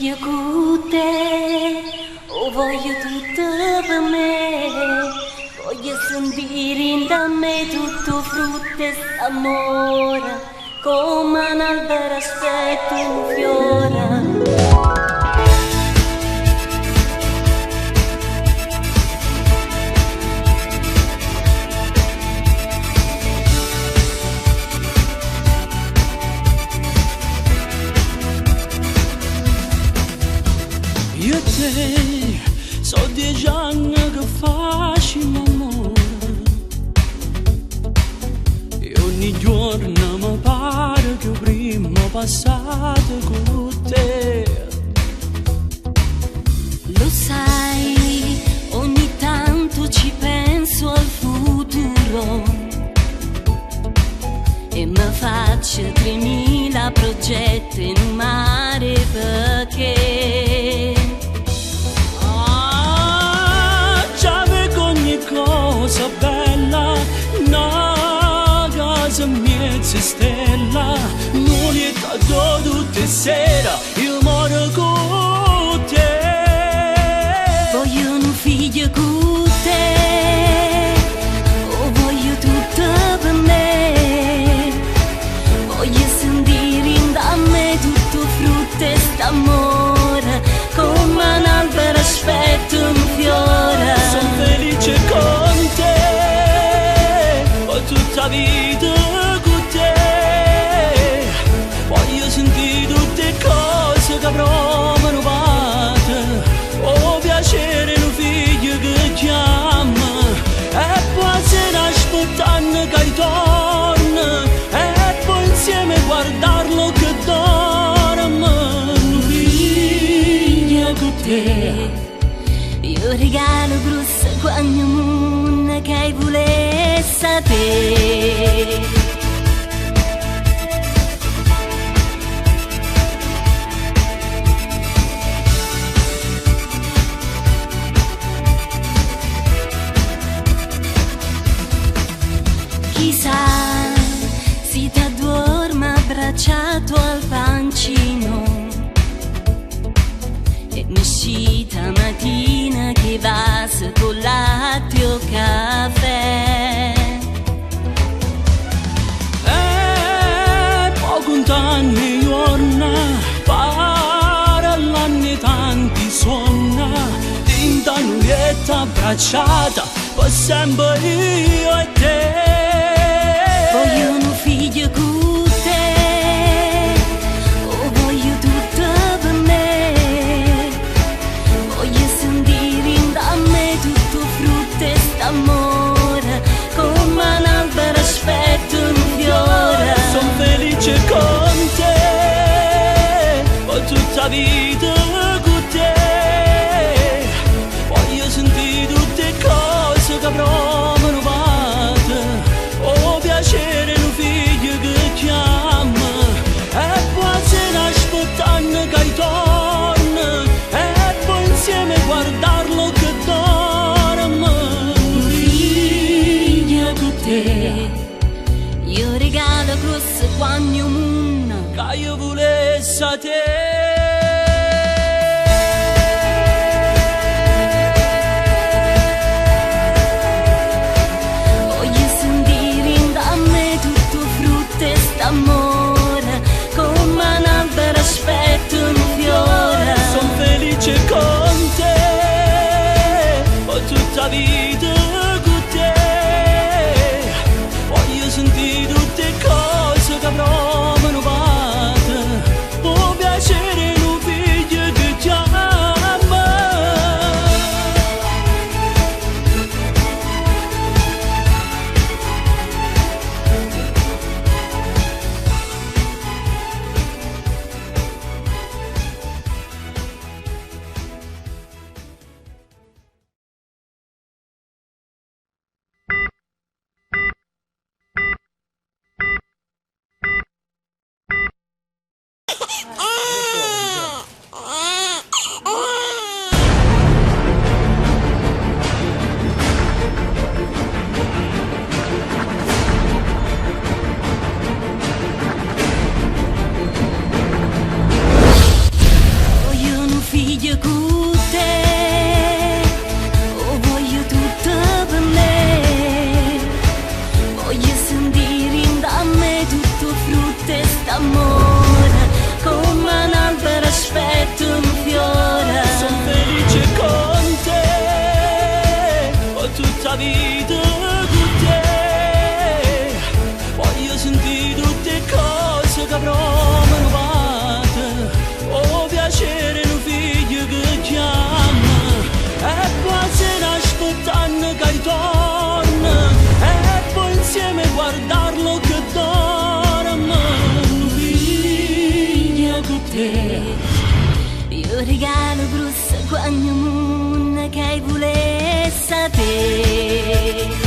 figlio con te, oh voglio tutto per me, voglio sentire da me tutto frutto e amore, come un albero aspetto un fiore. Io e te, so 10 anni che facciamo amore e ogni giorno mi pare che prima passato con te. Lo sai, ogni tanto ci penso al futuro e mi faccio 3000 progetti in mare perché cosa bella, una casa mezza stella, non è tanto tutte sera, io moro con te. Voglio un figlio con te, oh voglio tutto per me, voglio sentire da me tutto frutto e st'amore, come un albero aspetto un fiore. Sono felice con te, ho tutta vita con te, voglio sentire tutte cose che avrò manovate, ho piacere un figlio che chiama, e poi se ne aspettano che ritorna, e poi insieme guardarlo che dorme, un figlio con te. Io regalo grosso quando moon che volesse a te. Chissà se ti addorma abbracciato al pancino e mi uscita mattina che vas con latte o caffè. Poco un anni giorna, para l'anni tanti suona, tinta nuglietta abbracciata, per sempre io e te. Voglio un figlio con te, oh voglio tutto per me, voglio sentire da me tutto frutto e st'amore, come un albero aspetto un fiore. Sono felice con te, ho tutta vita con te, voglio sentire tutte cose che avrò manovate, ho piacere un figlio che chiama, e poi se ne aspettano che ritorna, e poi insieme guardarlo che dorme, Un figlio con te, io regalo grosso quando moon che io volessi a te. voglio sentire da me tutto frutto e st'amore, come un albero aspetto un fiore. Sono felice con te, ho tutta vita con te, voglio sentire tutte cose che avrò manovate, ho piacere quando moon che volesse te